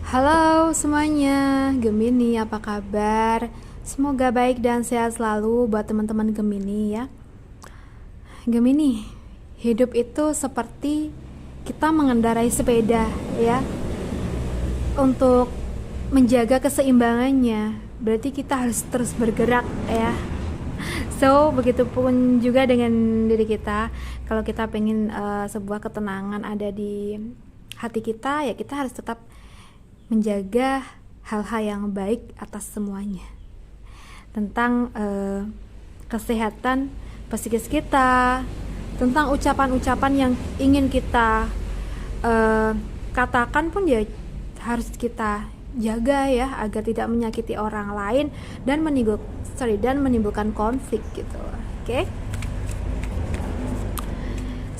Halo semuanya, Gemini apa kabar? Semoga baik dan sehat selalu buat teman-teman Gemini ya. Gemini, hidup itu seperti kita mengendarai sepeda ya. Untuk menjaga keseimbangannya, berarti kita harus terus bergerak ya. So, begitupun juga dengan diri kita. Kalau kita pengen sebuah ketenangan ada di hati kita, ya kita harus tetap menjaga hal-hal yang baik atas semuanya. Tentang kesehatan psikis kita, tentang ucapan-ucapan yang ingin kita katakan pun ya harus kita jaga ya, agar tidak menyakiti orang lain dan menimbulkan konflik gitu. Oke?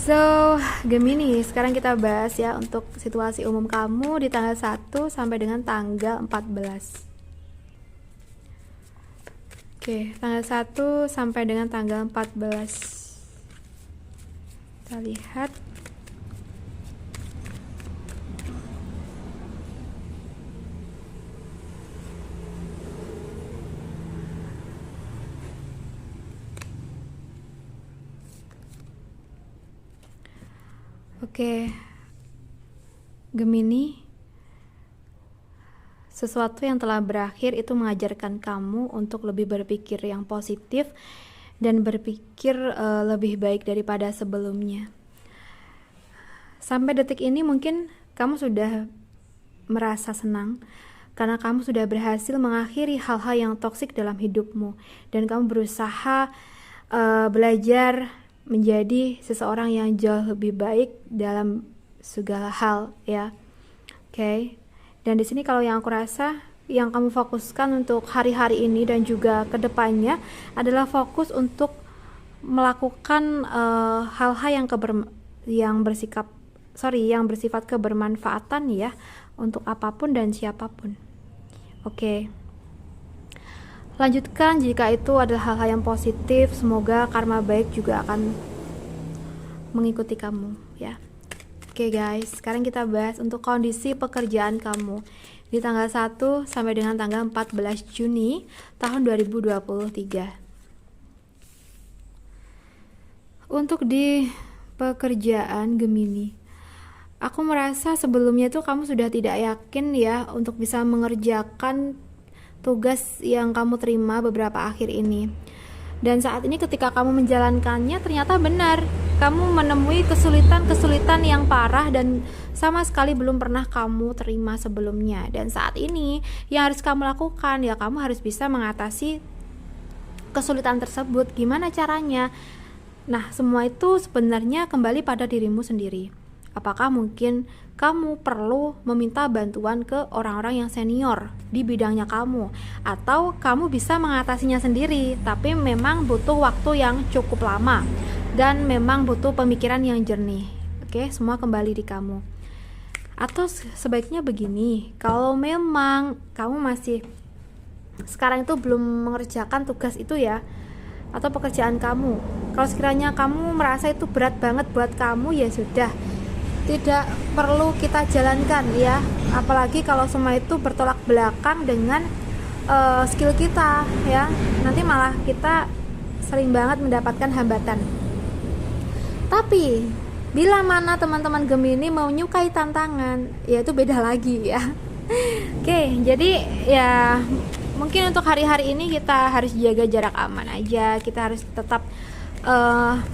So, Gemini, sekarang kita bahas ya untuk situasi umum kamu di tanggal 1 sampai dengan tanggal 14. Oke, tanggal 1 sampai dengan tanggal 14. Kita lihat. Oke, Gemini, sesuatu yang telah berakhir itu mengajarkan kamu untuk lebih berpikir yang positif dan berpikir lebih baik daripada sebelumnya. Sampai detik ini mungkin kamu sudah merasa senang karena kamu sudah berhasil mengakhiri hal-hal yang toksik dalam hidupmu dan kamu berusaha belajar menjadi seseorang yang jauh lebih baik dalam segala hal ya. Oke. Dan di sini kalau yang aku rasa yang kamu fokuskan untuk hari-hari ini dan juga kedepannya adalah fokus untuk melakukan hal-hal yang bersifat kebermanfaatan ya untuk apapun dan siapapun. Oke. Lanjutkan jika itu adalah hal-hal yang positif, semoga karma baik juga akan mengikuti kamu ya. Oke guys, sekarang kita bahas untuk kondisi pekerjaan kamu di tanggal 1 sampai dengan tanggal 14 Juni tahun 2023. Untuk di pekerjaan Gemini, aku merasa sebelumnya tuh kamu sudah tidak yakin ya untuk bisa mengerjakan tugas yang kamu terima beberapa akhir ini. Dan saat ini ketika kamu menjalankannya ternyata benar, kamu menemui kesulitan-kesulitan yang parah dan sama sekali belum pernah kamu terima sebelumnya. Dan saat ini yang harus kamu lakukan ya kamu harus bisa mengatasi kesulitan tersebut. Gimana caranya? Nah, semua itu sebenarnya kembali pada dirimu sendiri. Apakah mungkin kamu perlu meminta bantuan ke orang-orang yang senior di bidangnya kamu, atau kamu bisa mengatasinya sendiri, tapi memang butuh waktu yang cukup lama dan memang butuh pemikiran yang jernih. Oke, semua kembali di kamu. Atau sebaiknya begini, kalau memang kamu masih sekarang itu belum mengerjakan tugas itu ya, atau pekerjaan kamu, kalau sekiranya kamu merasa itu berat banget buat kamu, ya sudah, tidak perlu kita jalankan ya, apalagi kalau semua itu bertolak belakang dengan skill kita ya, nanti malah kita sering banget mendapatkan hambatan. Tapi bila mana teman-teman Gemini menyukai tantangan, ya itu beda lagi ya. Oke, jadi ya mungkin untuk hari-hari ini kita harus jaga jarak aman aja, kita harus tetap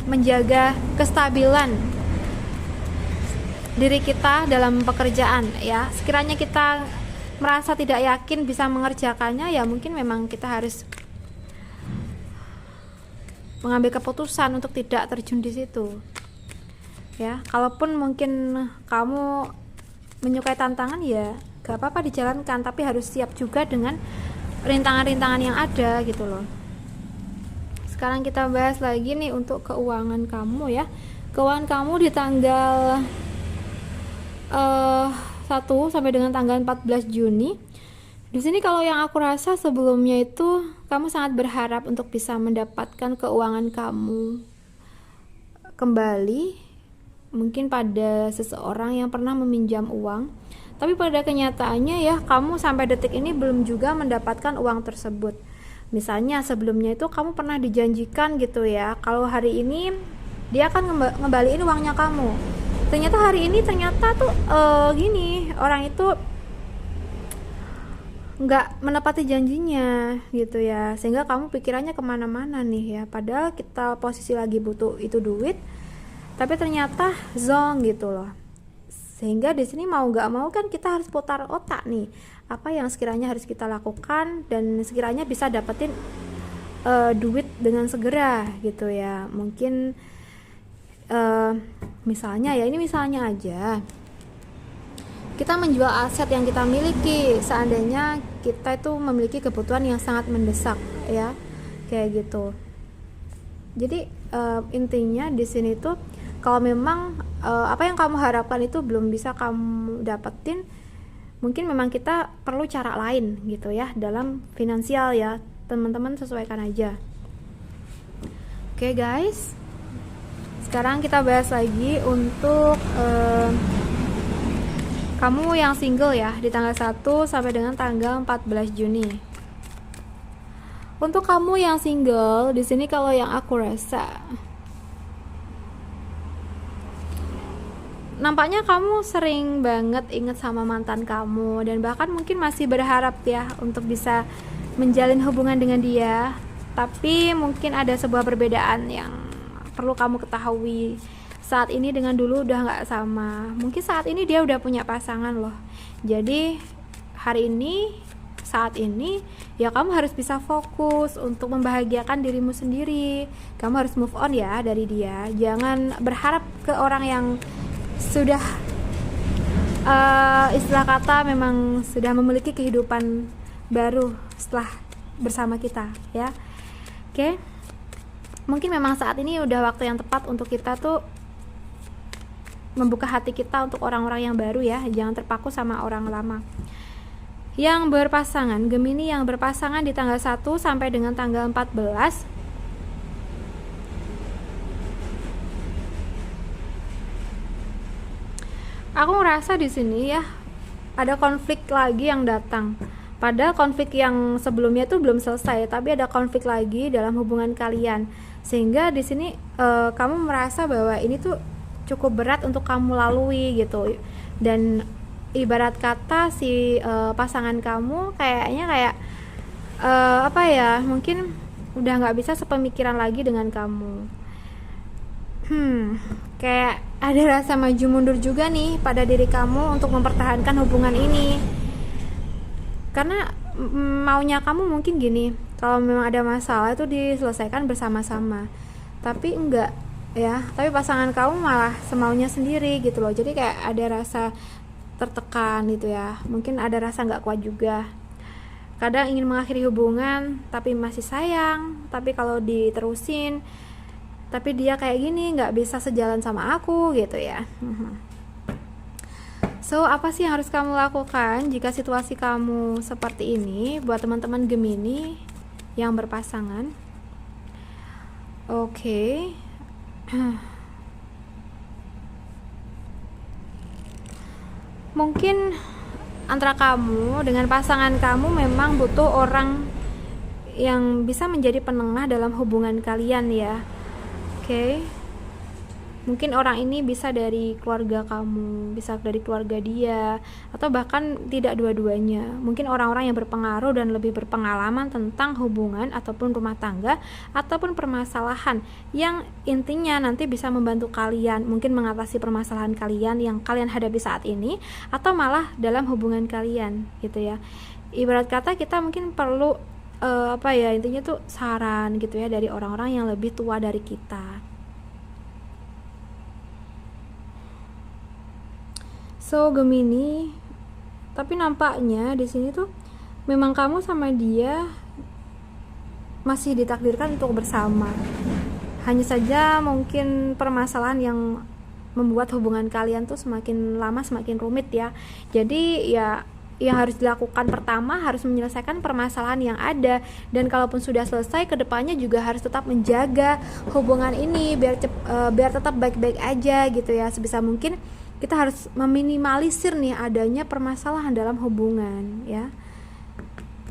menjaga kestabilan diri kita dalam pekerjaan ya. Sekiranya kita merasa tidak yakin bisa mengerjakannya, ya mungkin memang kita harus mengambil keputusan untuk tidak terjun di situ ya. Kalaupun mungkin kamu menyukai tantangan, ya gak apa-apa dijalankan, tapi harus siap juga dengan rintangan-rintangan yang ada gitu loh. Sekarang kita bahas lagi nih untuk keuangan kamu ya. Keuangan kamu di tanggal 1 sampai dengan tanggal 14 Juni. Di sini kalau yang aku rasa sebelumnya itu kamu sangat berharap untuk bisa mendapatkan keuangan kamu kembali, mungkin pada seseorang yang pernah meminjam uang, Tapi pada kenyataannya ya, kamu sampai detik ini belum juga mendapatkan uang tersebut. Misalnya sebelumnya itu kamu pernah dijanjikan gitu ya, kalau hari ini dia akan ngembaliin uangnya kamu. Ternyata hari ini tuh gini, orang itu nggak menepati janjinya gitu ya, sehingga kamu pikirannya kemana-mana nih ya, padahal kita posisi lagi butuh itu duit, tapi ternyata zonk gitu loh. Sehingga di sini mau nggak mau kan kita harus putar otak nih, apa yang sekiranya harus kita lakukan dan sekiranya bisa dapetin duit dengan segera gitu ya. Mungkin misalnya ya, ini misalnya aja kita menjual aset yang kita miliki, seandainya kita itu memiliki kebutuhan yang sangat mendesak ya, kayak gitu. Jadi intinya di sini tuh, kalau memang apa yang kamu harapkan itu belum bisa kamu dapetin, mungkin memang kita perlu cara lain gitu ya dalam finansial ya, teman-teman sesuaikan aja. Oke guys, sekarang kita bahas lagi untuk kamu yang single ya, di tanggal 1 sampai dengan tanggal 14 Juni. Untuk kamu yang single, di sini kalau yang aku rasa, nampaknya kamu sering banget inget sama mantan kamu, dan bahkan mungkin masih berharap ya untuk bisa menjalin hubungan dengan dia. Tapi mungkin ada sebuah perbedaan yang perlu kamu ketahui. Saat ini dengan dulu udah nggak sama. Mungkin saat ini dia udah punya pasangan loh. Jadi hari ini, saat ini ya kamu harus bisa fokus untuk membahagiakan dirimu sendiri. Kamu harus move on ya dari dia. Jangan berharap ke orang yang sudah istilah kata memang sudah memiliki kehidupan baru setelah bersama kita ya. Oke. Mungkin memang saat ini udah waktu yang tepat untuk kita tuh membuka hati kita untuk orang-orang yang baru ya. Jangan terpaku sama orang lama. Yang berpasangan, Gemini yang berpasangan di tanggal 1 sampai dengan tanggal 14, aku ngerasa di sini ya ada konflik lagi yang datang. Padahal konflik yang sebelumnya tuh belum selesai, tapi ada konflik lagi dalam hubungan kalian. Sehingga di sini kamu merasa bahwa ini tuh cukup berat untuk kamu lalui gitu. Dan ibarat kata si pasangan kamu kayaknya kayak apa ya, mungkin udah nggak bisa sepemikiran lagi dengan kamu. Kayak ada rasa maju mundur juga nih pada diri kamu untuk mempertahankan hubungan ini. Karena maunya kamu mungkin gini, kalau memang ada masalah itu diselesaikan bersama-sama. Tapi enggak ya, tapi pasangan kamu malah semaunya sendiri gitu loh. Jadi kayak ada rasa tertekan gitu ya, mungkin ada rasa nggak kuat juga. Kadang ingin mengakhiri hubungan tapi masih sayang, tapi kalau diterusin tapi dia kayak gini, nggak bisa sejalan sama aku gitu ya. So apa sih yang harus kamu lakukan jika situasi kamu seperti ini buat teman-teman Gemini yang berpasangan? Oke. Mungkin antara kamu dengan pasangan kamu memang butuh orang yang bisa menjadi penengah dalam hubungan kalian ya. Oke. Mungkin orang ini bisa dari keluarga kamu, bisa dari keluarga dia, atau bahkan tidak dua-duanya. Mungkin orang-orang yang berpengaruh dan lebih berpengalaman tentang hubungan ataupun rumah tangga ataupun permasalahan yang intinya nanti bisa membantu kalian mungkin mengatasi permasalahan kalian yang kalian hadapi saat ini, atau malah dalam hubungan kalian gitu ya. Ibarat kata kita mungkin perlu apa ya, intinya tuh saran gitu ya dari orang-orang yang lebih tua dari kita. So Gemini, tapi nampaknya di sini tuh memang kamu sama dia masih ditakdirkan untuk bersama. Hanya saja mungkin permasalahan yang membuat hubungan kalian tuh semakin lama semakin rumit ya. Jadi ya yang harus dilakukan pertama harus menyelesaikan permasalahan yang ada, dan kalaupun sudah selesai, kedepannya juga harus tetap menjaga hubungan ini biar tetap baik-baik aja gitu ya. Sebisa mungkin kita harus meminimalisir nih adanya permasalahan dalam hubungan ya.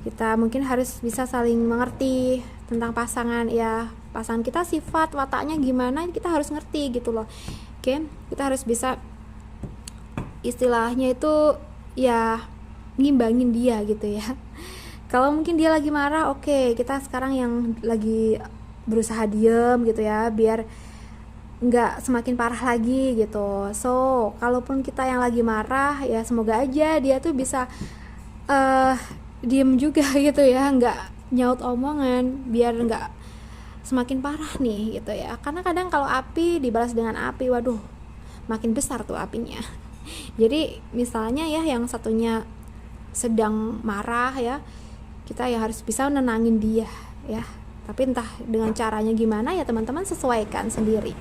Kita mungkin harus bisa saling mengerti tentang pasangan ya, pasangan kita sifat wataknya gimana kita harus ngerti gitu loh. Oke, kita harus bisa istilahnya itu ya ngimbangin dia gitu ya. Kalau mungkin dia lagi marah, oke, kita sekarang yang lagi berusaha diem gitu ya, biar nggak semakin parah lagi gitu. So, kalaupun kita yang lagi marah, ya semoga aja dia tuh bisa eh diem juga gitu ya, nggak nyaut omongan, biar nggak semakin parah nih gitu ya. Karena kadang kalau api dibalas dengan api, waduh, makin besar tuh apinya. Jadi misalnya ya yang satunya sedang marah ya, kita ya harus bisa nenangin dia ya. Tapi entah dengan caranya gimana ya teman-teman sesuaikan sendiri.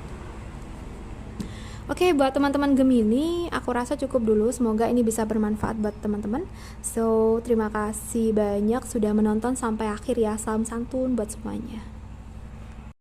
Oke, buat teman-teman Gemini, aku rasa cukup dulu. Semoga ini bisa bermanfaat buat teman-teman. So, terima kasih banyak sudah menonton sampai akhir ya. Salam santun buat semuanya.